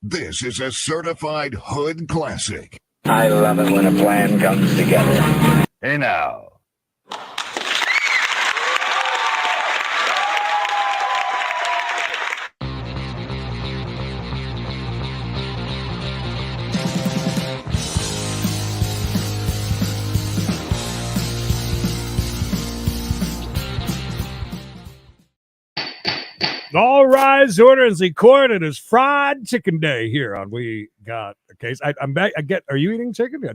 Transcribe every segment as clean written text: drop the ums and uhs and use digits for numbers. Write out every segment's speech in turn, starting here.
This is a certified hood classic. I love it when a plan comes together. Hey now. All rise, order in the court. It is fried chicken day here on We Got a Case. I'm back. Are you eating chicken?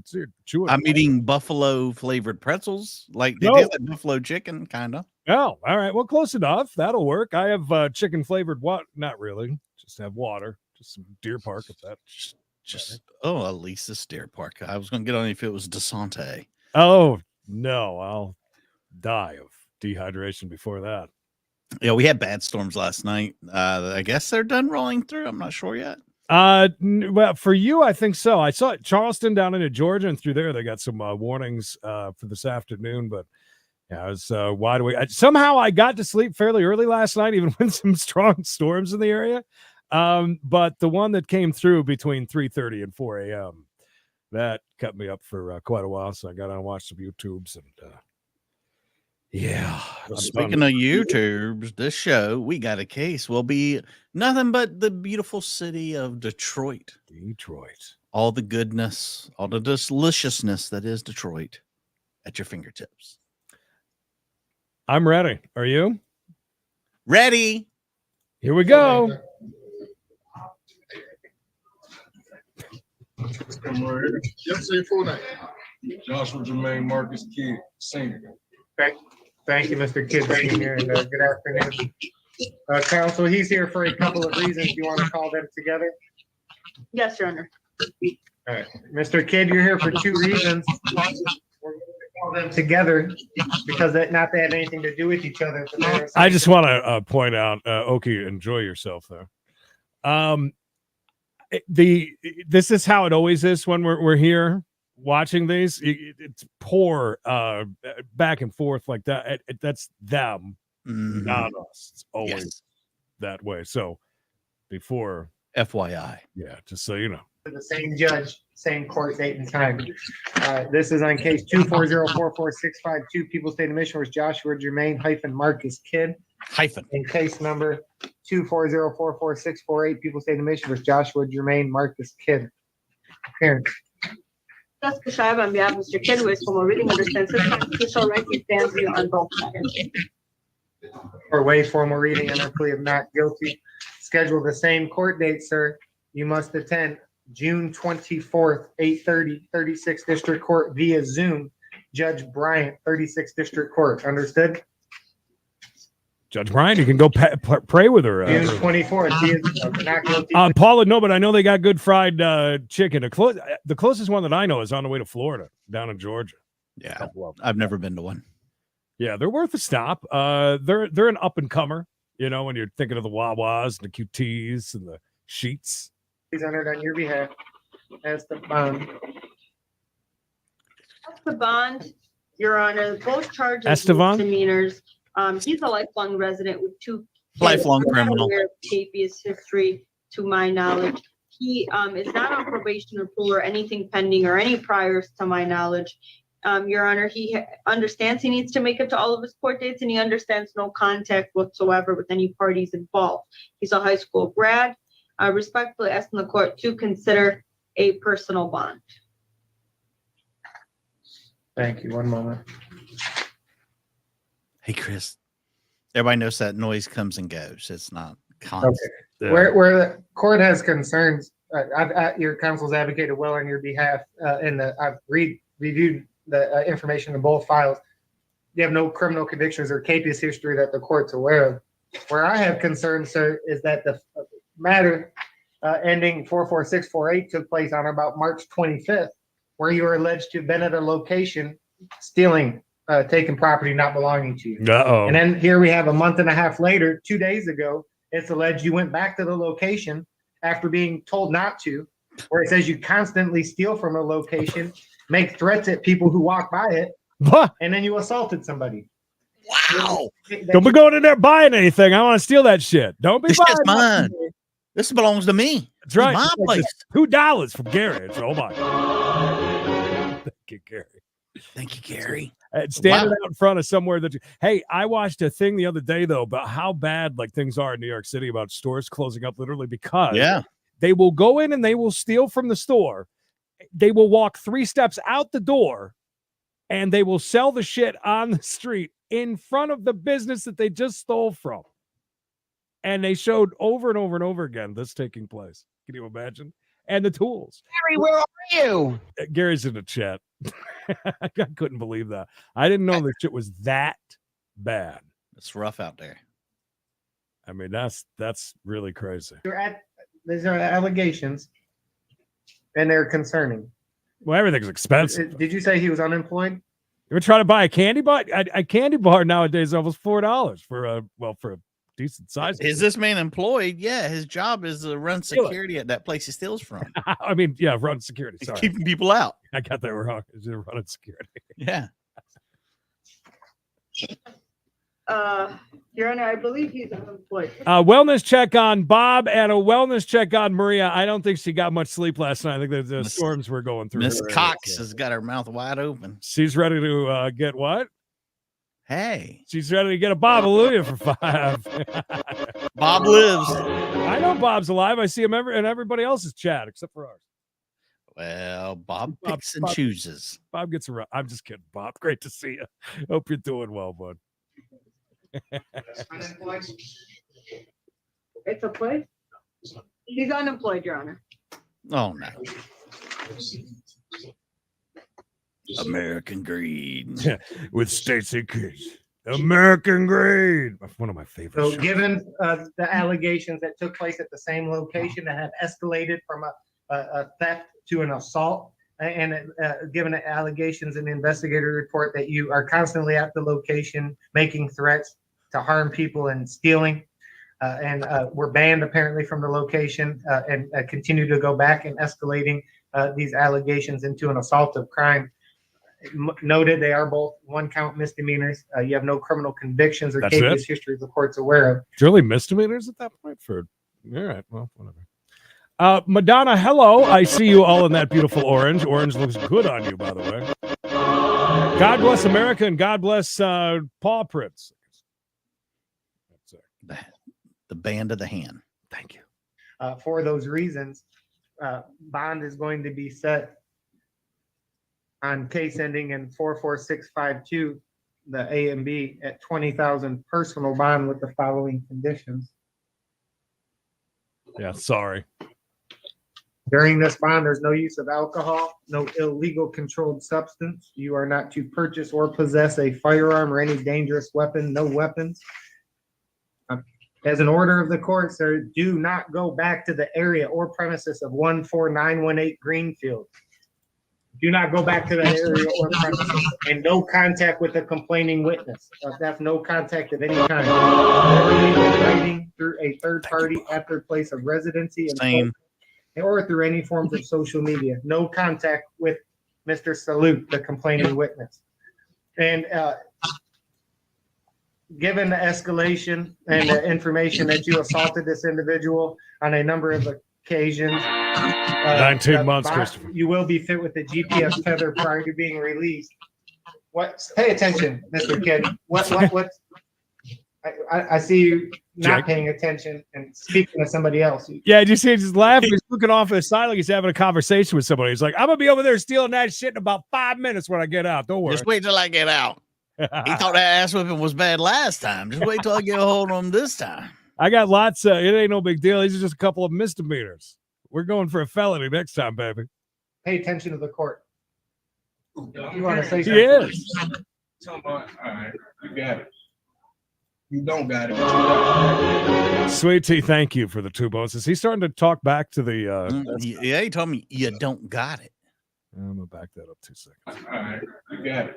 I'm eating buffalo flavored pretzels, like they did like buffalo chicken, kind of. Oh, all right. Well, close enough. That'll work. I have chicken flavored what? Not really. Just have water. Just some Deer Park. If that just Elisa's Deer Park. I was going to get on if it was Desante. Oh no, I'll die of dehydration before that. Yeah, we had bad storms last night. I guess they're done rolling through. I'm not sure yet. Well, for you, I think so. I saw Charleston down into Georgia, and through there they got some warnings for this afternoon. But yeah, I was wide awake. Somehow I got to sleep fairly early last night, even with some strong storms in the area. But the one that came through between 3:30 and 4 a.m. that kept me up for quite a while. So I got on and watched some YouTubes and. Yeah. Well, speaking of YouTubes, this show, We Got a Case, will be nothing but the beautiful city of Detroit. All the goodness, all the deliciousness that is Detroit at your fingertips. I'm ready. Are you? Ready. Here we go. Yes, say full name. Joshua Jermaine Marcus Kidd, Senior. Thank you, Mr. Kidd, Senior, and good afternoon. Counsel, he's here for a couple of reasons. You want to call them together? Yes, Your Honor. All right. Mr. Kidd, you're here for two reasons. We're going to call them together because they have anything to do with each other. I just want to point out, Oki, enjoy yourself there. This is how it always is when we're here. Watching these, it's poor back and forth like that. That's them, not us. It's always that way. So before FYI, just so you know. The same judge, same court date and time. This is on case 2404465, People State of Michigan versus Joshua Jermaine Marcus Kidd. In case number 2404468, People State of Michigan versus Joshua Jermaine Marcus Kidd. Parents. Jessica Shive, on behalf of Mr. Kidd, who is formal reading understands his constitutional right to stand here on both matters. Or waive formal reading and a plea of not guilty. Schedule the same court date, sir. You must attend June 24th, 8:30, 36th District Court via Zoom. Judge Bryant, 36th District Court. Understood? Judge Bryant, you can go pray with her. June 24th. Not guilty. Paula, no, but I know they got good fried chicken. The closest one that I know is on the way to Florida, down in Georgia. Yeah, I've never been to one. Yeah, they're worth a stop. They're an up and comer. You know, when you're thinking of the Wawas and the QTs and the Sheets. He's entered on your behalf as the bond. That's the bond, Your Honor. Both charges Estevan? misdemeanors. He's a lifelong resident with two lifelong criminal. Habeas history, to my knowledge. He is not on probation or parole or anything pending or any priors, to my knowledge. Your Honor, he understands he needs to make it to all of his court dates, and he understands no contact whatsoever with any parties involved. He's a high school grad. I respectfully ask the court to consider a personal bond. Thank you. One moment. Hey, Chris, everybody knows that noise comes and goes. It's not constant. Okay. Yeah. Where the court has concerns, your counsel's advocated well on your behalf, and I've reviewed the information in both files. You have no criminal convictions or capious history that the court's aware of. Where I have concerns, sir, is that the matter ending 44648 took place on about March 25th, where you were alleged to have been at a location stealing, taking property not belonging to you. Uh-oh. And then here we have a month and a half later, 2 days ago, it's alleged you went back to the location after being told not to, where it says you constantly steal from a location, make threats at people who walk by it, and then you assaulted somebody. Wow. Don't be going in there buying anything. I want to steal that shit. Don't be This buying shit's mine. This belongs to me. That's right. My It's like place. $2 from Gary. It's, oh my. Thank you, Gary. Thank you, Gary. Standing out in front of somewhere that hey, I watched a thing the other day though about how bad like things are in New York City about stores closing up literally because they will go in and they will steal from the store. They will walk 3 steps out the door and they will sell the shit on the street in front of the business that they just stole from. And they showed over and over and over again this taking place. Can you imagine? And the tools. Gary, where are you? Gary's in the chat. I couldn't believe that. I didn't know the shit was that bad. It's rough out there. I mean, that's really crazy. These are allegations, and they're concerning. Well, everything's expensive. Did you say he was unemployed? You ever try to buy a candy bar? A candy bar nowadays is almost $4 for a decent size. Is this man employed? Yeah, his job is to run security at that place he steals from. I mean, yeah, run security. He's Sorry, keeping people out. I got that wrong. It's running security. Yeah. Your Honor, I believe he's unemployed. Wellness check on Bob and a wellness check on Maria. I don't think she got much sleep last night. I think the storms were going through. Miss Cox has got her mouth wide open. She's ready to get what? Hey. She's ready to get a Bob Hallelujah for 5. Bob lives. I know Bob's alive. I see him in everybody else's chat except for ours. Well, Bob picks and chooses. Bob gets around. I'm just kidding, Bob. Great to see you. Hope you're doing well, bud. It's a place? He's unemployed, Your Honor. Oh, no. American Greed. With Stacey Kids. American Greed. One of my favorites. So given the allegations that took place at the same location that have escalated from a theft to an assault, and given the allegations in the investigator report that you are constantly at the location making threats to harm people and stealing, and we're banned apparently from the location and continue to go back and escalating these allegations into an assault of crime. Noted, they are both 1-count misdemeanors. You have no criminal convictions or cases history the court's aware of. It's really misdemeanors at that point for all right, well, whatever. Madonna, hello. I see you all in that beautiful orange. Orange looks good on you, by the way. God bless America and God bless Paw Prince. The band of the hand. Thank you. For those reasons, bond is going to be set on case ending in 44652, the A and B, at 20,000 personal bond with the following conditions. Yeah, sorry. During this bond, there's no use of alcohol, no illegal controlled substance. You are not to purchase or possess a firearm or any dangerous weapon, no weapons. As an order of the court, sir, do not go back to the area or premises of 14918 Greenfield. Do not go back to that area or premises, and no contact with the complaining witness. That's no contact of any kind. Writing through a third party at their place of residency and or through any forms of social media. No contact with Mr. Salute, the complaining witness. And given the escalation and the information that you assaulted this individual on a number of occasions, 19 months, Christopher. You will be fit with the GPS tether prior to being released. Pay attention, Mr. Kidd. I see you not paying attention and speaking to somebody else. Yeah, you see, he's just laughing. He's looking off to the side like he's having a conversation with somebody. He's like, I'm gonna be over there stealing that shit in about 5 minutes when I get out. Don't worry. Just wait till I get out. He thought that ass whipping was bad last time. Just wait till I get a hold of him this time. I got lots. It ain't no big deal. These are just a couple of misdemeanors. We're going for a felony next time, baby. Pay attention to the court. You want to say something? He is. All right, you got it. You don't got it, but you got it. Sweet Tea, thank you for the 2 bonuses. He's starting to talk back to the. Yeah, he told me you don't got it. I'm gonna back that up 2 seconds. All right, you got it.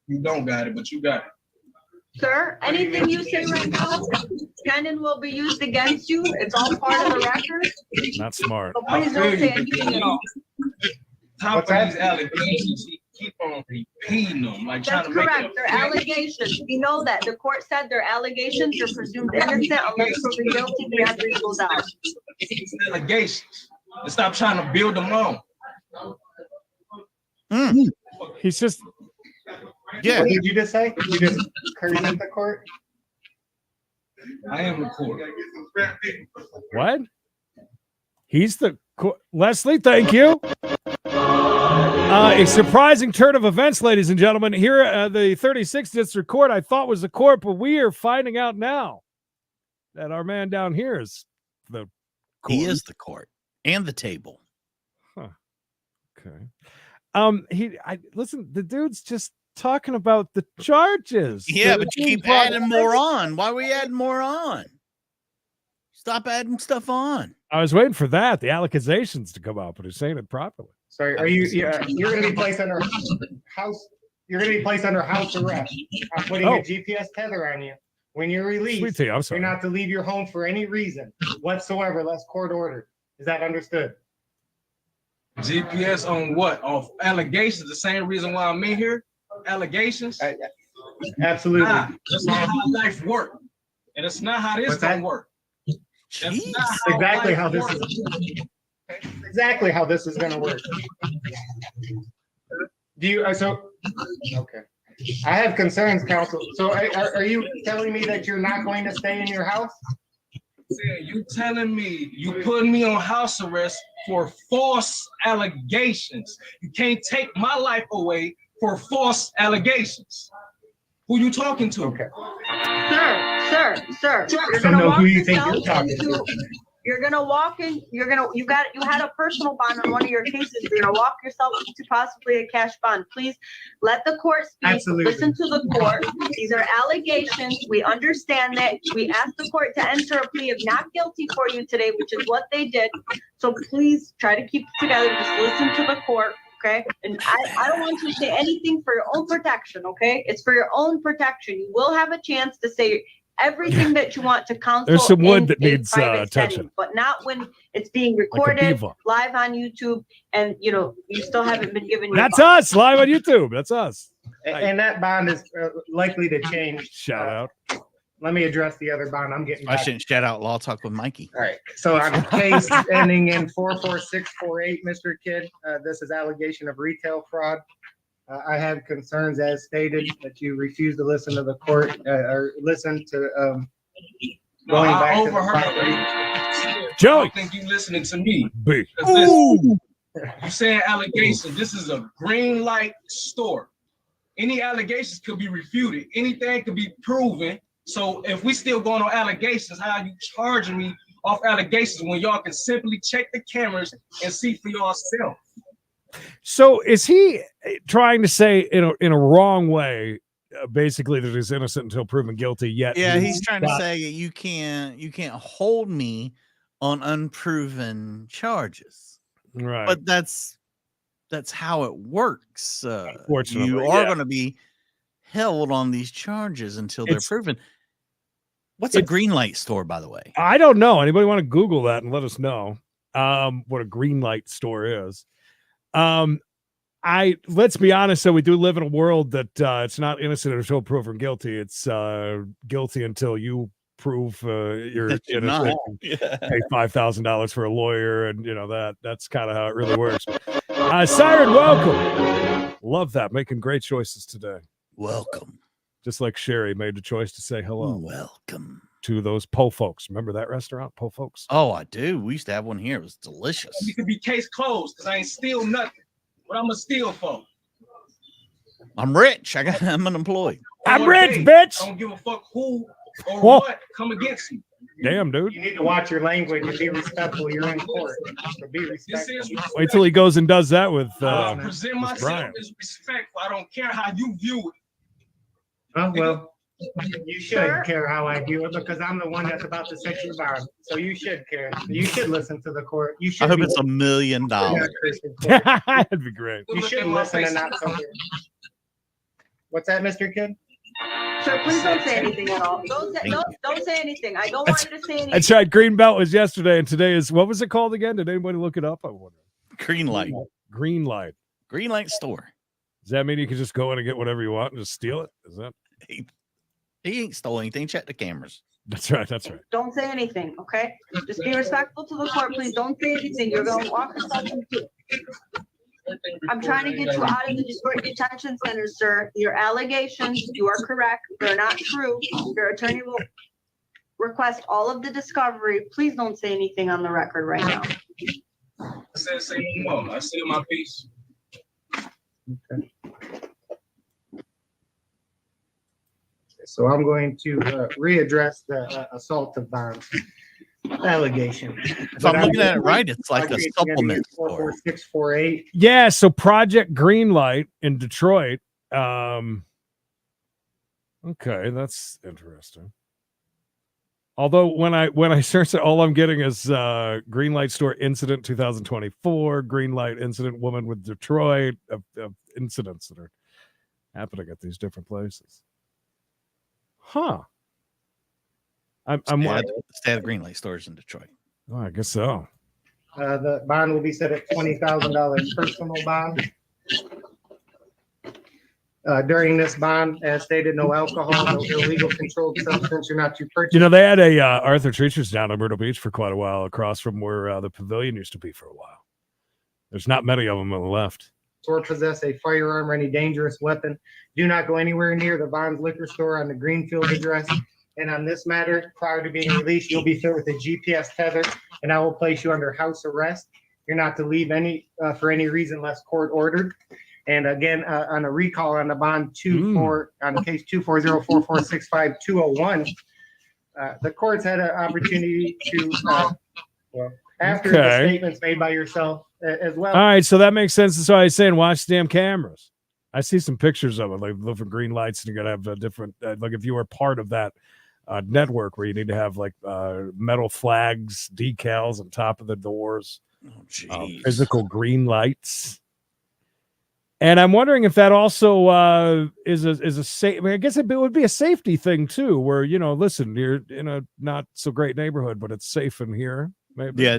You don't got it, but you got it. Sir, anything you say right now, canon will be used against you. It's all part of the record. Not smart. So please don't say anything at all. Top of these allegations, he keep on repeating them, like trying That's to make correct. it. They're allegations. We know that. The court said they're allegations. They're presumed innocent unless proven guilty beyond reasonable doubt. allegations and stop trying to build them on. He's just Yeah. What did you just say? You just cursed at the court? I am the court. what? He's the Leslie. Thank you. A surprising turn of events, ladies and gentlemen. Here at the 36th District Court, I thought was the court, but we are finding out now that our man down here is the court. He is the court and the table. Huh. Okay. Listen, the dude's just talking about the charges. Yeah, The but you keep dude's brought- adding more on. Why are we adding more on? Stop adding stuff on. I was waiting for that, the accusations to come out, but he's saying it properly. So are you? You're going to be placed under house. You're going to be placed under house arrest. I'm putting a GPS tether on you. When you're released, Sweet tea, I'm you're sorry. not to leave your home for any reason whatsoever, unless court ordered. Is that understood? GPS on what? Off allegations. The same reason why I'm in here. Allegations. Absolutely. That's not how life works, and it's not how this What's that? gonna work. That's Jeez. not Exactly life how this works. is. Exactly how this is going to work. Do you? So okay. I have concerns, counsel. So are you telling me that you're not going to stay in your house? You telling me you putting me on house arrest for false allegations? You can't take my life away for false allegations. Who you talking to? Okay. Sir. You're So gonna know walk who you think yourself you're talking into- to. You're gonna walk in. You had a personal bond on one of your cases. You're gonna walk yourself into possibly a cash bond. Please let the court speak. Absolutely. Listen to the court. These are allegations. We understand that. We asked the court to enter a plea of not guilty for you today, which is what they did. So please try to keep it together. Just listen to the court. Okay. And I don't want you to say anything for your own protection. Okay. It's for your own protection. You will have a chance to say everything that you want to counsel. There's some wood in that a needs, private attention. setting, but not when it's being Like a recorded beaver. live on YouTube, and you still haven't been given. your That's bond. us live on YouTube. That's us. And that bond is likely to change. Shout out. Let me address the other bond. I'm getting I back. shouldn't shout out Law Talk with Mikey. All right. So on case ending in 44648, Mr. Kidd, this is allegation of retail fraud. I have concerns, as stated, that you refuse to listen to the court or listen to going I back to the overheard property. you. Joey. I think you listening to me. B. 'Cause listen, you saying allegations. This is a green light store. Any allegations could be refuted. Anything could be proven. So if we still going on allegations, how are you charging me off allegations when y'all can simply check the cameras and see for yourself? So is he trying to say in a wrong way, basically that he's innocent until proven guilty? Yet, Yeah, he's trying to say you can't hold me on unproven charges. right. But that's how it works. Unfortunately, you are yeah. going to be held on these charges until they're It's- proven. What's a green light store, by the way? I don't know. Anybody want to Google that and let us know what a green light store is? Let's be honest. So we do live in a world that it's not innocent until proven guilty. It's guilty until you prove you're That you're innocent. not. and Yeah. Pay $5,000 for a lawyer, and that's kind of how it really works. Siren, welcome. Love that. Making great choices today. Welcome. Just like Sherry made the choice to say hello Welcome. to those Po Folks. Remember that restaurant, Po Folks? Oh, I do. We used to have one here. It was delicious. You could be case closed because I ain't steal nothing. What I'm gonna steal for? I'm rich. I'm unemployed. I'm One rich, day, bitch. I don't give a fuck who or Whoa. what come against you. Damn, dude. You need to watch your language and be respectful. You're in court. So be This respectful. is respect. Wait till he goes and does that with I present with myself Brian. as respectful. I don't care how you view it. Oh, well, you should Sir? care how I view it because I'm the one that's about to set you down. So you should care. You should listen to the court. You should. I hope be it's $1 million. listening to Christian court. That'd be great. You Look should at my listen face. and not something. What's that, Mr. Kidd? Sir, please don't say anything at all. Don't say anything. I don't want you to say anything. That's right. Green Belt was yesterday, and today is, what was it called again? Did anybody look it up? I wonder. Green light. Green light. Green light store. Does that mean you can just go in and get whatever you want and just steal it? Is that? He ain't stole anything. Check the cameras. That's right. That's right. Don't say anything, okay? Just be respectful to the court, please. Don't say anything. You're gonna walk yourself into. I'm trying to get you out of the Detroit Detention Center, sir. Your allegations, you are correct. They're not true. Your attorney will request all of the discovery. Please don't say anything on the record right now. I said, say no more. I said my piece. Okay. So I'm going to readdress the assault of bond allegation. If I'm looking at it right, it's like a supplement store. 44648. Yeah. So Project Greenlight in Detroit. Okay, that's interesting. Although when I search it, all I'm getting is Greenlight Store Incident 2024, Greenlight Incident Woman with Detroit, of incidents that are happening at these different places. Huh. I'm stay at Greenlight stores in Detroit. Oh, I guess so. The bond will be set at $20,000 personal bond. During this bond, as stated, no alcohol, no illegal controlled substance. You're not to purchase. You know, they had a Arthur Treacher's down at Myrtle Beach for quite a while, across from where the pavilion used to be for a while. There's not many of them on the left. Or possess a firearm or any dangerous weapon. Do not go anywhere near the Bond's liquor store on the Greenfield address. And on this matter, prior to being released, you'll be fit with a GPS tether, and I will place you under house arrest. You're not to leave for any reason unless court ordered. And again, on a recall on the bond on the case 2404465-201, the courts had an opportunity to, after the statements made by yourself as well. All right, so that makes sense. That's why I was saying watch the damn cameras. I see some pictures of it, like different green lights, and you got to have a different, like if you were part of that network where you need to have like metal flags, decals on top of the doors, physical green lights. And I'm wondering if that also is a safe. I mean, I guess it would be a safety thing too, where listen, you're in a not so great neighborhood, but it's safe in here. Maybe. Yeah,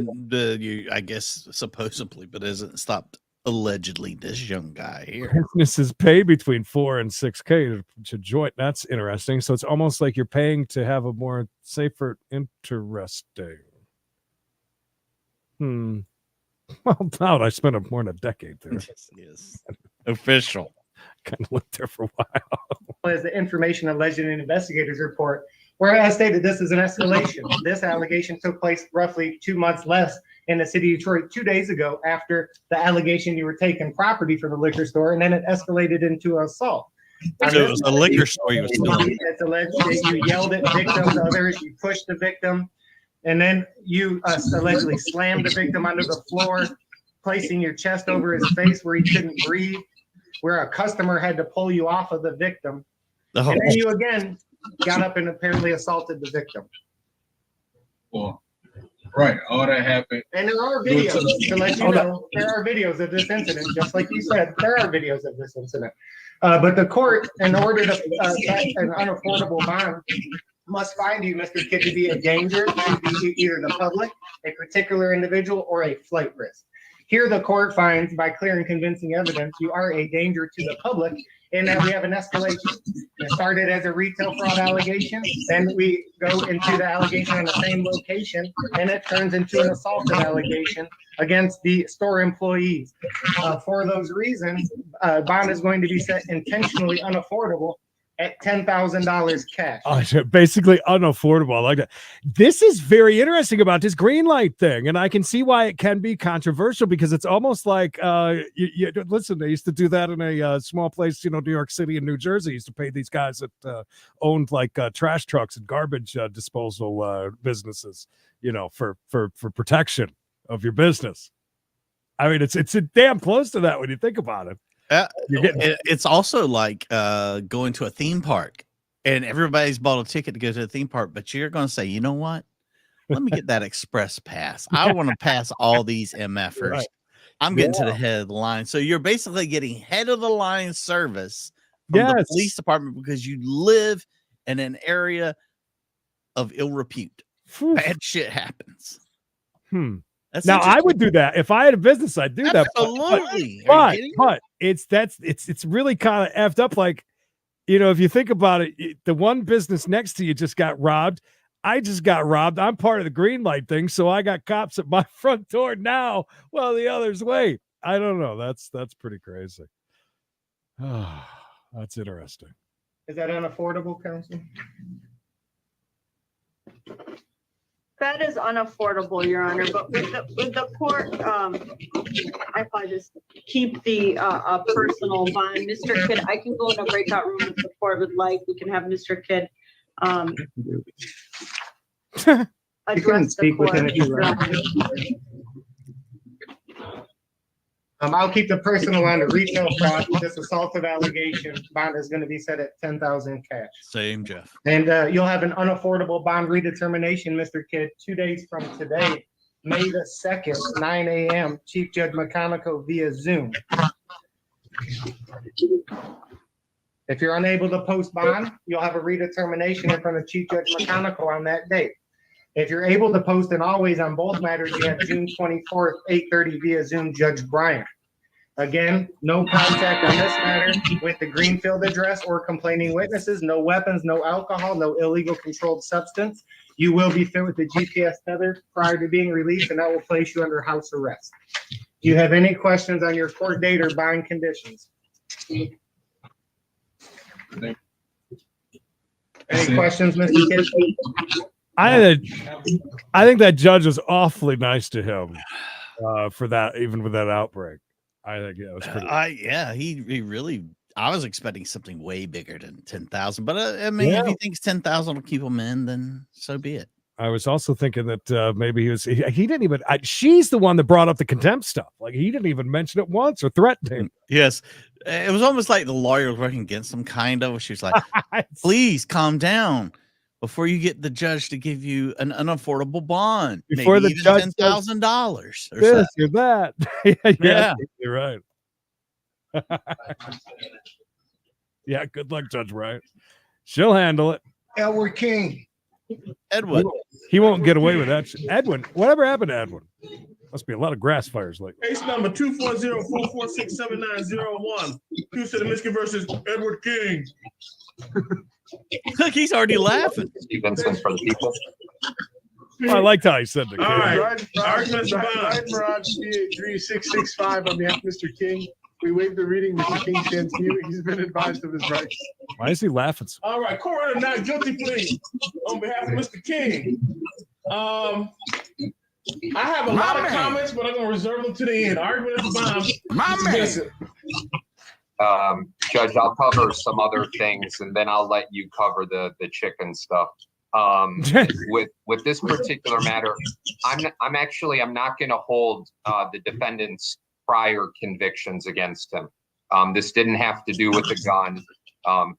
I guess supposedly, but isn't stopped allegedly this young guy here. Businesses pay between $4,000 and $6,000 to join. That's interesting. So it's almost like you're paying to have a more safer. Interesting. Well, about I spent more than a decade there. Yes. Official. Kind of lived there for a while. As the information alleged in an investigator's report, where as stated, this is an escalation. This allegation took place roughly 2 months less in the city of Detroit 2 days ago after the allegation you were taking property from the liquor store, and then it escalated into assault. So it was a liquor store you was stealing. It's alleged that you yelled at victims, others, you pushed the victim, and then you allegedly slammed the victim onto the floor, placing your chest over his face where he couldn't breathe, where a customer had to pull you off of the victim. And then you again got up and apparently assaulted the victim. Well, right, all that happened. And there are videos to let you know. There are videos of this incident, just like you said. There are videos of this incident. But the court, in order to set an unaffordable bond, must find you, Mr. Kidd, to be a danger to either the public, a particular individual, or a flight risk. Here, the court finds, by clear and convincing evidence, you are a danger to the public, in that we have an escalation. It started as a retail fraud allegation, then we go into the allegation in the same location, and it turns into an assaulted allegation against the store employees. For those reasons, bond is going to be set intentionally unaffordable at $10,000 cash. Basically unaffordable. I like that. This is very interesting about this green light thing, and I can see why it can be controversial, because it's almost like listen, they used to do that in a small place, New York City and New Jersey used to pay these guys that owned like trash trucks and garbage disposal businesses, for protection of your business. I mean, it's damn close to that when you think about it. It's also like going to a theme park, and everybody's bought a ticket to go to a theme park, but you're going to say, you know what? Let me get that express pass. I want to pass all these MFers. Right. I'm getting to the head of the line. So you're basically getting head of the line service from the police department because you live in an area of ill repute. Bad shit happens. Now I would do that if I had a business. I'd do that. Absolutely. But it's really kind of effed up. Like, if you think about it, the one business next to you just got robbed. I just got robbed. I'm part of the green light thing, so I got cops at my front door now while the others wait. I don't know. That's pretty crazy. That's interesting. Is that unaffordable, counsel? That is unaffordable, Your Honor, but with the court, if I just keep the personal bond, Mr. Kidd, I can go in a breakout room if the court would like. We can have Mr. Kidd address the court. I'll keep the personal on the retail fraud. This assaultive allegation bond is going to be set at 10,000 cash. Same, Jeff. And you'll have an unaffordable bond redetermination, Mr. Kidd, 2 days from today, May the 2nd, 9 a.m., Chief Judge McConaughey via Zoom. If you're unable to post bond, you'll have a redetermination in front of Chief Judge McConaughey on that date. If you're able to post and always on both matters, you have June 24th, 8:30 via Zoom, Judge Bryant. Again, no contact on this matter with the Greenfield address or complaining witnesses, no weapons, no alcohol, no illegal controlled substance. You will be fit with the GPS tether prior to being released, and that will place you under house arrest. Do you have any questions on your court date or bond conditions? Any questions, Mr. Kidd? I think that judge was awfully nice to him for that, even with that outbreak. I think it was pretty. He really. I was expecting something way bigger than 10,000, but I mean, if he thinks 10,000 will keep him in, then so be it. I was also thinking that maybe he didn't even. She's the one that brought up the contempt stuff. Like he didn't even mention it once or threaten him. Yes, it was almost like the lawyer was working against him. Kind of. She was like, "Please calm down before you get the judge to give you an unaffordable bond. Before maybe the even judge $10,000 or this something." or that." Yeah, you're right. Yeah, good luck, Judge Bryant. She'll handle it. Edward King. Edwin. He won't get away with that. Edwin, whatever happened to Edwin? Must be a lot of grass fires lately. Case number 240-446-7901. Houston, Michigan versus Edward King. Look, he's already laughing. Steve Vincent for the people. Well, I liked how he said the All right. Arguments Ryan abound. Mirage, DA 3665 on behalf of Mr. King. We waive the reading. Mr. King stands mute. He's been advised of his rights. Why is he laughing so? All right, court order not guilty plea on behalf of Mr. King. I have a lot of comments, but I'm going to reserve them to the end. Arguments abound. Judge, I'll cover some other things, and then I'll let you cover the chicken stuff. With this particular matter, I'm not going to hold the defendant's prior convictions against him. This didn't have to do with the gun.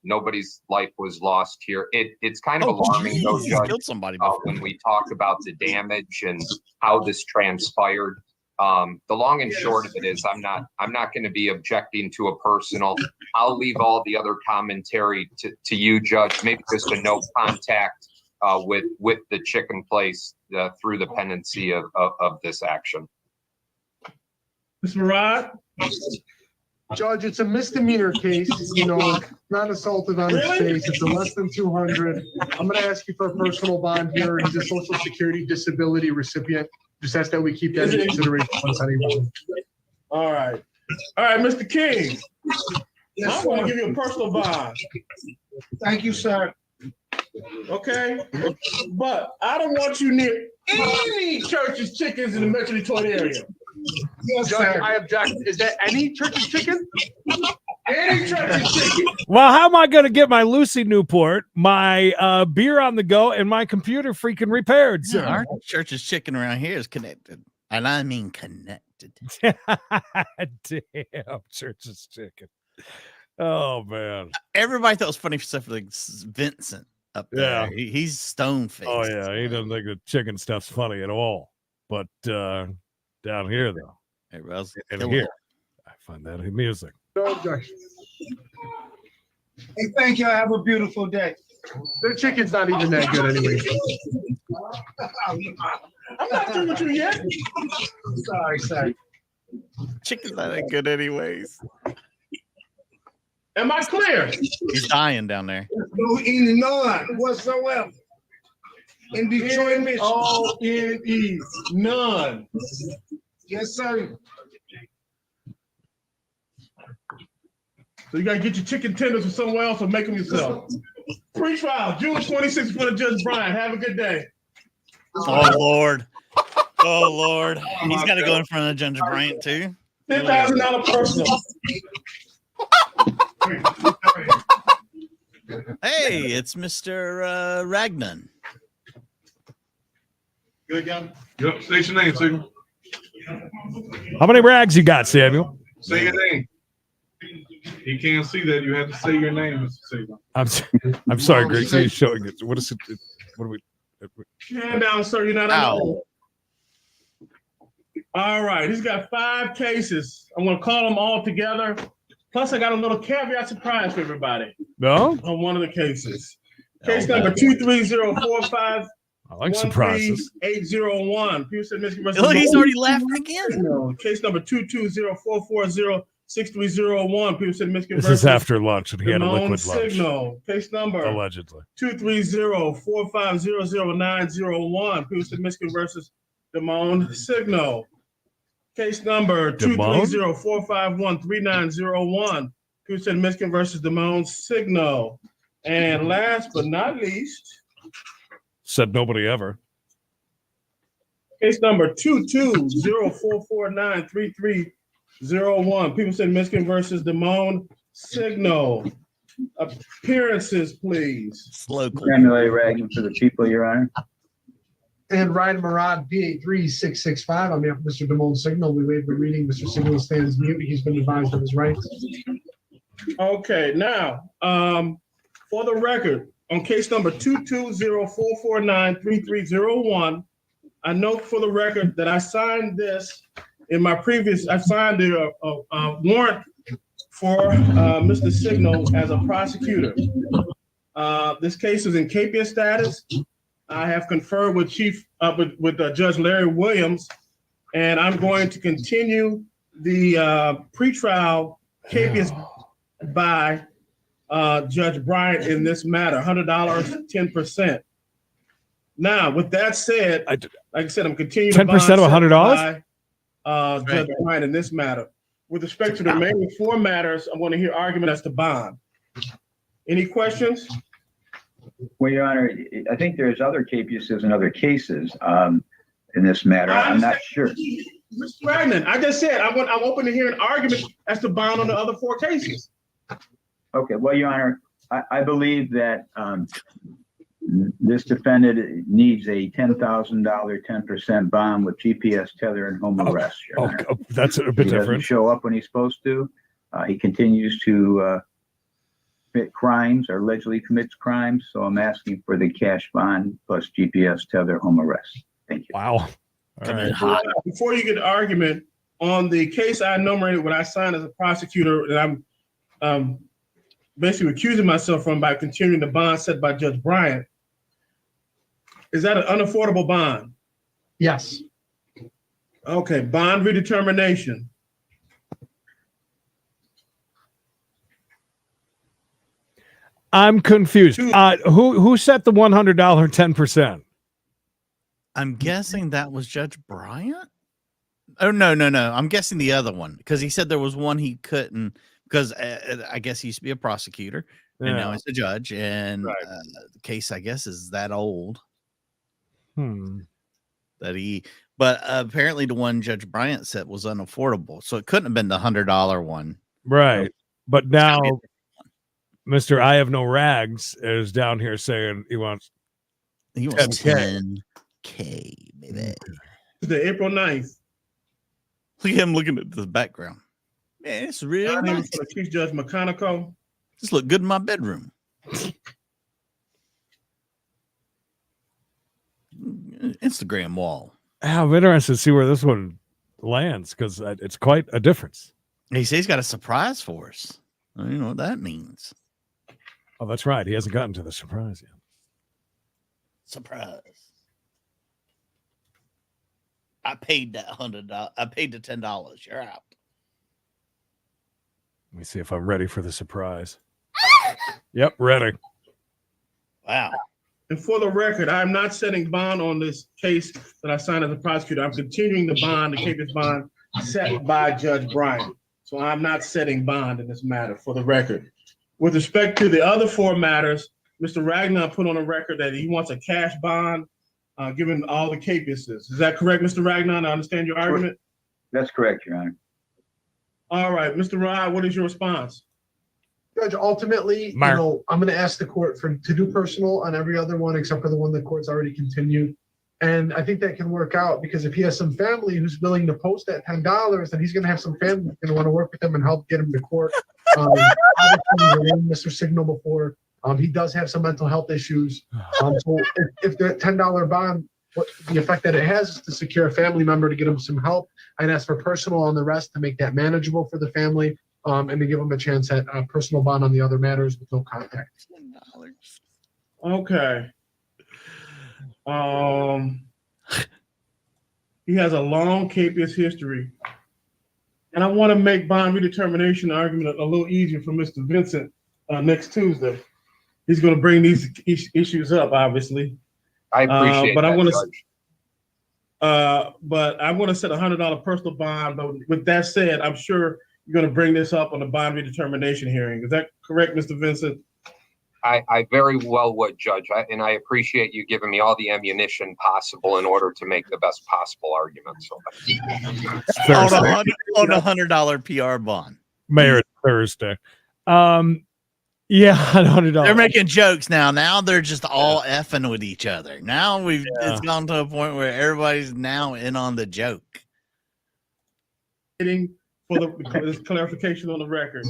Nobody's life was lost here. It's kind of alarming, though, Judge, killed somebody when we talk about the damage and how this transpired. The long and short of it is I'm not going to be objecting to a personal. I'll leave all the other commentary to you, Judge. Maybe just a no contact with the chicken place through the pendency of this action. Mr. Mirage? Judge, it's a misdemeanor case, not assaultive on his face. It's a less than 200. I'm going to ask you for a personal bond here. He's a Social Security disability recipient. Just ask that we keep that in consideration once anyone. All right. All right, Mr. King. Yes, I'm going to give you a personal bond. Thank you, sir. Okay? But I don't want you near any Church's chickens in the Metro Detroit area. Yes, Judge, sir. I object. Is that any Church's chicken? Any Church's chicken. Well, how am I going to get my Lucy Newport, my beer on the go, and my computer freaking repaired, sir? Our church's chicken around here is connected. And I mean connected. Damn, Church's chicken. Oh, man. Everybody thought it was funny except for like Vincent up there. Yeah. He's stone-faced. Oh, yeah. He doesn't think the chicken stuff's funny at all. But down here, though, Everybody's and killing here, it. I find that amusing. No objection. Hey, thank you. Have a beautiful day. Their chicken's not even that good anyway. I'm not through with you yet. Sorry, sir. Chicken's not that good anyways. Am I clear? He's dying down there. No eating none whatsoever. in Detroit, Michigan. N-O-N-E. None. Yes, sir. So you gotta get your chicken tenders from somewhere else or make them yourself. Pre-trial, June 26th for the Judge Brian. Have a good day. Oh Lord. Oh Lord. He's got to go in front of Judge Bryant too. $10,000 personal. Hey, it's Mr. Ragnan. Good, young. Yep, state your name, Signal. How many rags you got, Samuel? Say your name. He can't see that. You have to say your name, Mr. Signal. I'm sorry, Greg. So you're showing it. What is it? What are we? Hand down, sir. You're not on. All right. He's got 5 cases. I'm going to call them all together. Plus, I got a little caveat surprise for everybody. No? On one of the cases. Case number 23045. I like surprises. 801. Pearson, Michigan versus Oh, he's already laughing again. No. Case number 220-440-6301. Pearson, Michigan This versus is after lunch, and he had a Demone liquid lunch. Signal. Case number Allegedly. 230-450-0901. Pearson, Michigan versus Demone Signal. Case number 230-451-3901. Pearson, Michigan versus Demone Signal. And last but not least, Said nobody ever. case number 220-449-3301. Pearson, Michigan versus Demone Signal. Appearances, please. Samuel A. Ragnan for the people, Your Honor. And Ryan Marad, PA 3665. On behalf of Mr. Demone Signal, we waive the reading. Mr. Signal stands mute. He's been advised of his rights. Okay, now, for the record, on case number 220-449-3301, I note for the record that I signed this in my previous, I signed the warrant for Mr. Signal as a prosecutor. This case is in capious status. I have conferred with with Judge Larry Williams, and I'm going to continue the pretrial capious by Judge Bryant in this matter, $100, 10%. Now, with that said, like I said, I'm continuing 10% of $100 by Judge Bryant in this matter. With respect to the remaining 4 matters, I'm going to hear argument as to bond. Any questions? Well, Your Honor, I think there's other capuses and other cases in this matter. I'm not sure. Mr. Ragnan, I just said I'm open to hear an argument as to bond on the other 4 cases. Okay, well, Your Honor, I believe that this defendant needs a $10,000, 10% bond with GPS tether and home arrest. Your Honor. That's a bit He different. doesn't show up when he's supposed to. He continues to commit crimes or allegedly commits crimes. So I'm asking for the cash bond plus GPS tether home arrest. Thank you. Wow. Before you get the argument on the case I enumerated when I signed as a prosecutor, and I'm basically accusing myself from by continuing the bond set by Judge Bryant. Is that an unaffordable bond? Yes. Okay, bond redetermination. I'm confused. Who set the $100 10%? I'm guessing that was Judge Bryant. Oh, no. I'm guessing the other one because he said there was one he couldn't because I guess he used to be a prosecutor and now he's a judge. And the case, I guess, is that old. But apparently the one Judge Bryant said was unaffordable. So it couldn't have been the $100 one. Right. But now Mr. I have no rags is down here saying he wants 10K, baby. The April 9th. Look at him looking at the background. Man, it's real nice. For Chief Judge McConico. This look good in my bedroom. Instagram wall. I'm interested to see where this one lands because it's quite a difference. He says he's got a surprise for us. I don't know what that means. Oh, that's right. He hasn't gotten to the surprise yet. Surprise. I paid that $100. I paid the $10. You're out. Let me see if I'm ready for the surprise. Yep, ready. Wow. And for the record, I'm not setting bond on this case that I signed as a prosecutor. I'm continuing the bond, the capious bond set by Judge Bryant. So I'm not setting bond in this matter, for the record. With respect to the other 4 matters, Mr. Ragnar put on a record that he wants a cash bond, given all the capiouses. Is that correct, Mr. Ragnar? I understand your argument? That's correct, Your Honor. All right, Mr. Rod, what is your response? Judge, ultimately, I'm going to ask the court to do personal on every other one except for the one the court's already continued. And I think that can work out because if he has some family who's willing to post that $10, then he's going to have some family who's going to want to work with him and help get him to court. Mr. Signal before. He does have some mental health issues. So if the $10 bond, the effect that it has is to secure a family member to get him some help, I'd ask for personal on the rest to make that manageable for the family, and to give him a chance at a personal bond on the other matters with no contact. Okay. He has a long capious history. And I want to make bond redetermination argument a little easier for Mr. Vincent next Tuesday. He's going to bring these issues up, obviously. I appreciate but that, I want Judge. but I want to set a $100 personal bond. But with that said, I'm sure you're going to bring this up on the bond redetermination hearing. Is that correct, Mr. Vincent? I very well would, Judge, and I appreciate you giving me all the ammunition possible in order to make the best possible argument. So, on a $100 PR bond. Mayor, Thursday. Yeah, $100. They're making jokes now. Now they're just all effing with each other. Now it's gone to a point where everybody's now in on the joke. For this clarification on the record.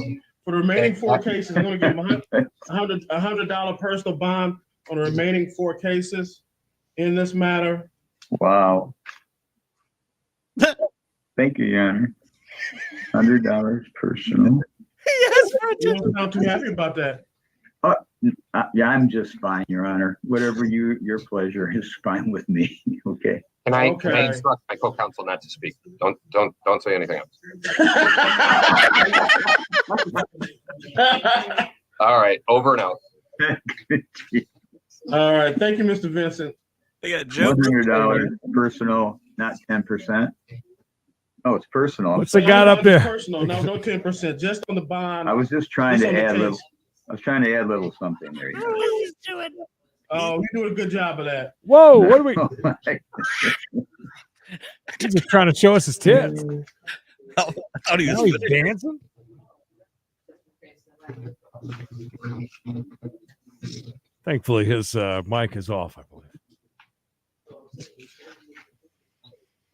For the remaining 4 cases, I'm going to give him a $100 personal bond on the remaining 4 cases in this matter. Wow. Thank you, Your Honor. $100 personal. Yes, you don't sound too happy about that. Yeah, I'm just fine, Your Honor. Whatever your pleasure is fine with me. Okay. Can I instruct my co-counsel not to speak? Don't say anything else. All right, over and out. All right, thank you, Mr. Vincent. They got jokes. $100 personal, not 10%. Oh, it's personal. What's it got up there? Personal, no 10%, just on the bond. I was just trying to add a little. I was trying to add a little something there. Oh, you're doing a good job of that. Whoa, what are we? He's just trying to show us his tits. How do He's dancing? Thankfully, his mic is off, I believe.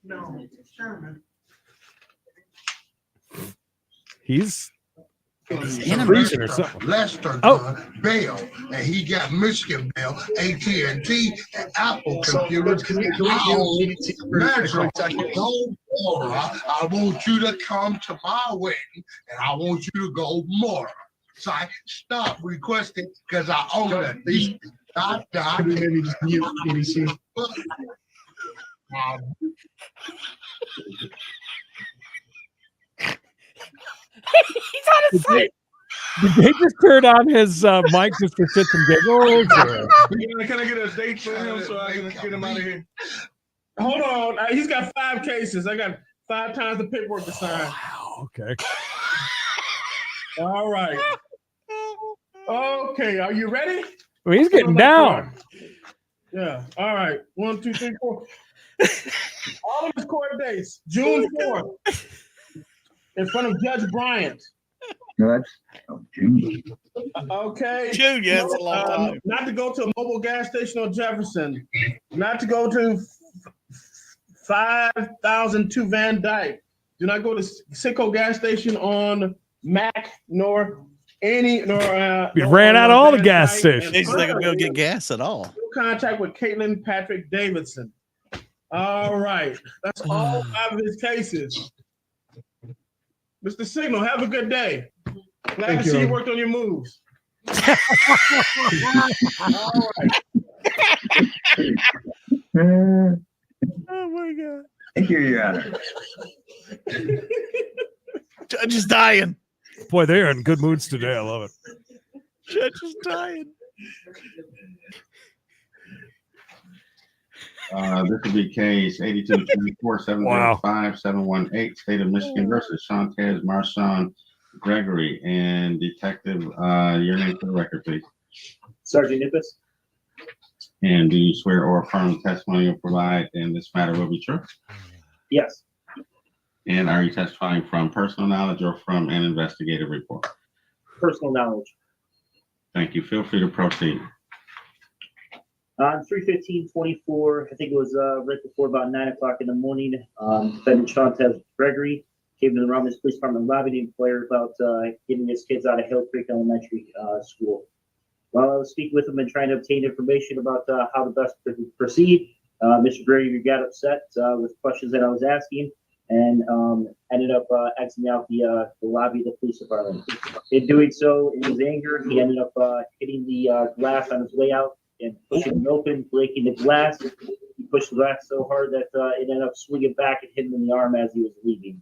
No, Sherman. He's Lester, or something. Lester got bail, and he got Michigan bail, AT&T, and Apple computers. I want you to come to my wedding, and I want you to go more. So I stop requesting because I own that. These Could we maybe just mute BBC? He's on his site. Did they just turn on his mic just for shits and giggles? Can I get a date for him so I can get him out of here? Hold on. He's got 5 cases. I got 5 times the paperwork to sign. Wow. Okay. All right. Okay. Are you ready? Well, he's getting down. Yeah. All right. 1, 2, 3, 4. All of his court dates. June 4th. In front of Judge Bryant. No, that's June. Okay. June, yeah, it's a long time. Not to go to a mobile gas station on Jefferson. Not to go to 5002 Van Dyke. Do not go to Sicko gas station on Mac nor any We ran out of all the gas stations. He's not gonna be able to get gas at all. No contact with Caitlin Patrick Davidson. All right. That's all 5 of his cases. Mr. Signal, have a good day. Glad to see you worked on your moves. All right. Oh my God. Thank you, Your Honor. Judge is dying. Boy, they are in good moods today. I love it. Judge is dying. This will be case 82-24-705-718, State of Michigan versus Shantz, Marshawn, Gregory, and Detective, your name for the record, please. Sergeant Nippes. And do you swear or affirm the testimony you'll provide in this matter will be true? Yes. And are you testifying from personal knowledge or from an investigative report? Personal knowledge. Thank you. Feel free to proceed. On 3/15/24, I think it was right before about 9 o'clock in the morning, defendant Shantz Gregory came to the Romulus Police Department lobby to inquire about getting his kids out of Hill Creek Elementary School. While I was speaking with him and trying to obtain information about how to best proceed, Mr. Gregory got upset with questions that I was asking and ended up exiting out the lobby of the police department. In doing so, in his anger, he ended up hitting the glass on his way out and pushing it open, breaking the glass. He pushed the glass so hard that it ended up swinging back and hit him in the arm as he was leaving.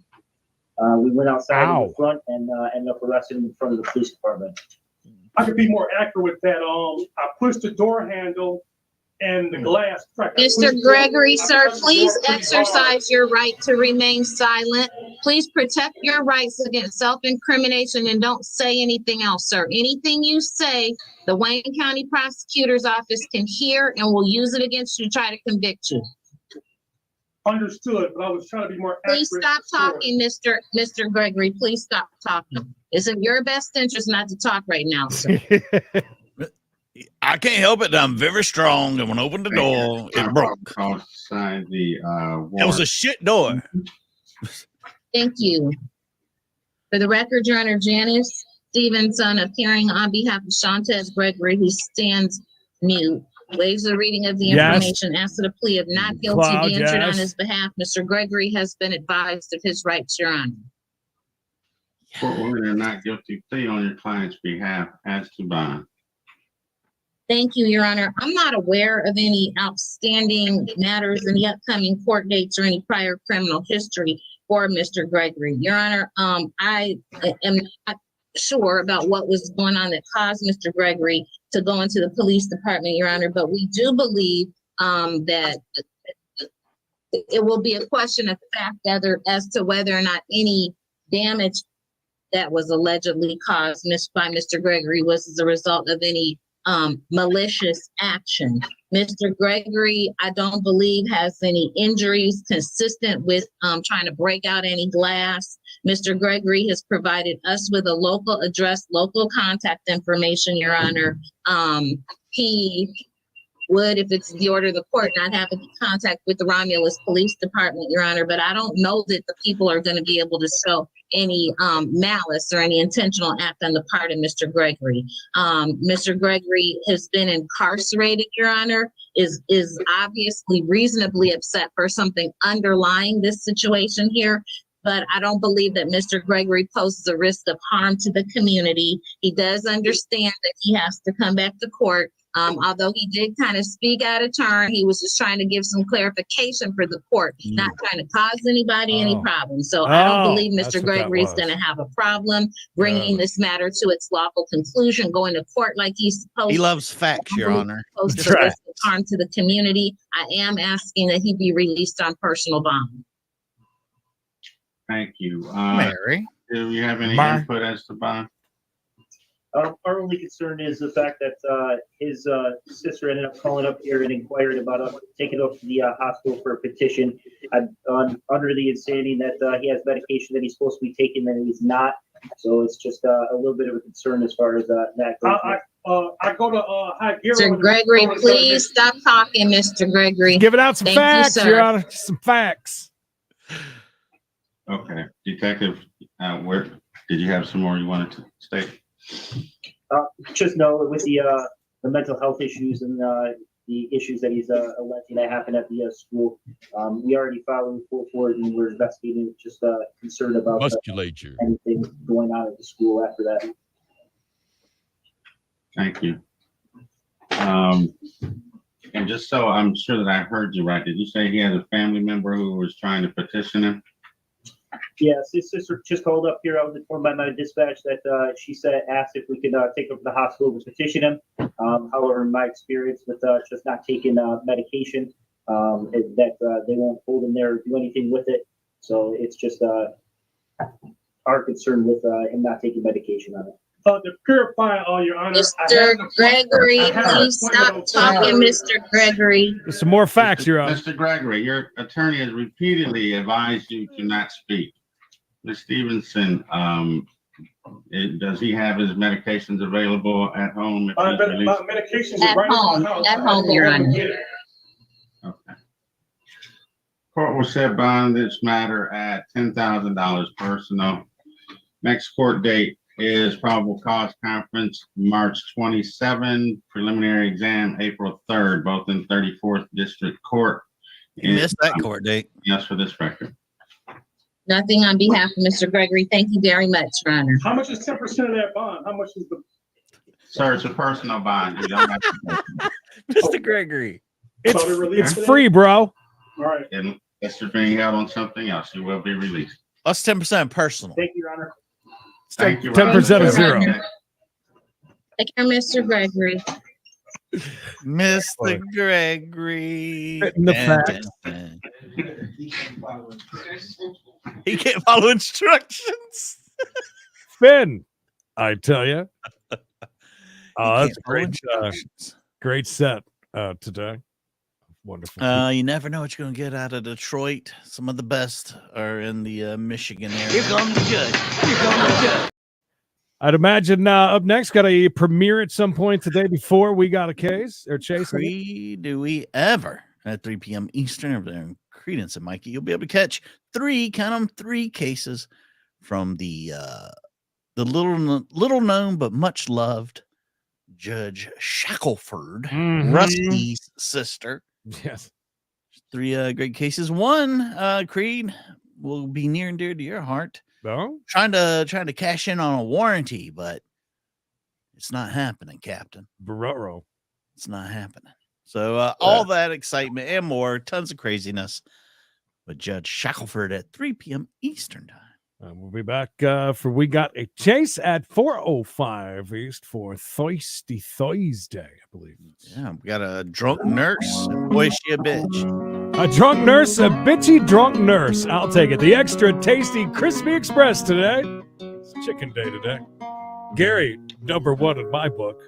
We went outside in the front and ended up arresting him in front of the police department. I could be more accurate with that. I pushed the door handle and the glass cracked. Mr. Gregory, sir, please exercise your right to remain silent. Please protect your rights against self-incrimination and don't say anything else, sir. Anything you say, the Wayne County Prosecutor's Office can hear and will use it against you to try to convict you. Understood, but I was trying to be more accurate. Please stop talking, Mr. Gregory. Please stop talking. It's in your best interest not to talk right now, sir. I can't help it. I'm very strong, and when I opened the door, it broke. Outside the It was a shit door. Thank you. For the record, Your Honor, Janice Stevenson appearing on behalf of Shantz Gregory, who stands mute, waives the reading of the information, asks that a plea of not guilty be entered on his behalf. Mr. Gregory has been advised of his rights, Your Honor. Court order a not guilty plea on your client's behalf as to bond. Thank you, Your Honor. I'm not aware of any outstanding matters in the upcoming court dates or any prior criminal history for Mr. Gregory. Your Honor, I am not sure about what was going on that caused Mr. Gregory to go into the police department, Your Honor, but we do believe that it will be a question of fact as to whether or not any damage that was allegedly caused by Mr. Gregory was as a result of any malicious action. Mr. Gregory, I don't believe, has any injuries consistent with trying to break out any glass. Mr. Gregory has provided us with a local address, local contact information, Your Honor. He would, if it's the order of the court, not have any contact with the Romulus Police Department, Your Honor, but I don't know that the people are going to be able to show any malice or any intentional act on the part of Mr. Gregory. Mr. Gregory has been incarcerated, Your Honor, is obviously reasonably upset for something underlying this situation here. But I don't believe that Mr. Gregory poses a risk of harm to the community. He does understand that he has to come back to court. Although he did kind of speak out of turn, he was just trying to give some clarification for the court, not trying to cause anybody any problems. So I don't believe Mr. Gregory is going to have a problem bringing this matter to its lawful conclusion, going to court like he's supposed to. He loves facts, Your Honor. Poses a risk of harm to the community. I am asking that he be released on personal bond. Thank you. Mary, do you have any input as to bond? Our only concern is the fact that his sister ended up calling up here and inquired about taking up to the hospital for a petition. Under the understanding that he has medication that he's supposed to be taking that he's not. So it's just a little bit of a concern as far as that goes. I go to Mr. Gregory, please stop talking, Mr. Gregory. Giving out some facts, Your Honor. Some facts. Okay, Detective, where did you have some more you wanted to state? Just know with the mental health issues and the issues that he's alleging that happened at the school, we already filed a report for it and we're investigating. Just concerned about anything going on at the school after that. Thank you. And just so I'm sure that I heard you right, did you say he had a family member who was trying to petition him? Yes, his sister just called up here. I was informed by my dispatch that she asked if we could take him to the hospital to petition him. However, in my experience with just not taking medication, that they won't hold him there or do anything with it. So it's just our concern with him not taking medication on it. To purify all, Your Honor. Mr. Gregory, please stop talking, Mr. Gregory. Some more facts, Your Honor. Mr. Gregory, your attorney has repeatedly advised you to not speak. Ms. Stevenson, does he have his medications available at home? If he's released? Medications At right home, in the house. at home, Your Honor. Okay. Court will set bond this matter at $10,000 personal. Next court date is probable cause conference, March 27, preliminary exam, April 3rd, both in 34th District Court. You missed that court date. Yes, for this record. Nothing on behalf of Mr. Gregory. Thank you very much, Your Honor. How much is 10% of that bond? How much is the? Sir, it's a personal bond. You don't have to Mr. Gregory. It's free, bro. All right. Unless you're being held on something else, you will be released. That's 10% personal. Thank you, Your Honor. Thank you. 10% of zero. Take care, Mr. Gregory. Mr. Gregory. Spitting the facts. He can't follow instructions. Finn, I tell you. Oh, that's can't follow great. Great set today. Wonderful. You never know what you're going to get out of Detroit. Some of the best are in the Michigan area. Here comes the judge. Here comes the judge. I'd imagine up next, got a premiere at some point today before we got a case or chase. Do we ever at 3 p.m. Eastern over there in Credence and Mikey? You'll be able to catch three cases from the little known but much loved Judge Shackelford, Rusty's sister. Yes. Three great cases. One, Creed, will be near and dear to your heart. No? Trying to cash in on a warranty, but it's not happening, Captain. Burrow. It's not happening. So all that excitement and more, tons of craziness with Judge Shackelford at 3 p.m. Eastern time. We'll be back for We Got a Chase at 4:05 East for Thursday, I believe. Yeah, we got a drunk nurse. Boy, is she a bitch. A drunk nurse, a bitchy drunk nurse. I'll take it. The extra tasty Crispy Express today. It's chicken day today. Gary, #1 in my book.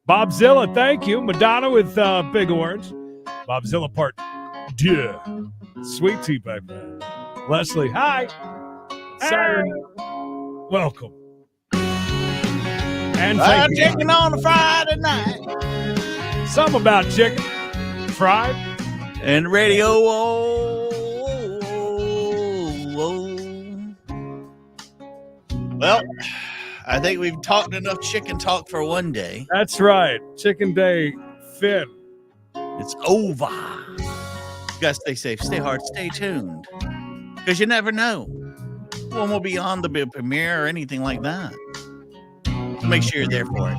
Bobzilla, thank you. Madonna with Big Orange. Bobzilla part 2. Sweet tea back there. Leslie, hi. Saturday. Welcome. And thank you. Chicken on a Friday night. Something about chicken. Fried. And radio. Well, I think we've talked enough chicken talk for one day. That's right. Chicken day, Finn. It's over. You guys stay safe, stay hard, stay tuned. Because you never know when we'll be on the premiere or anything like that. So make sure you're there for it.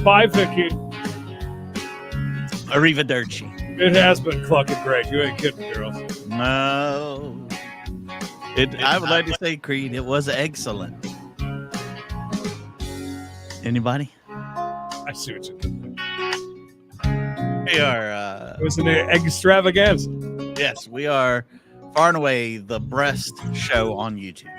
Bye, Vicky. Arrivederci. It has been clucking great. You ain't kidding, girls. No. I would like to say, Creed, it was excellent. Anybody? I see what you did. We are. It was an extravaganza. Yes, we are far and away the best show on YouTube.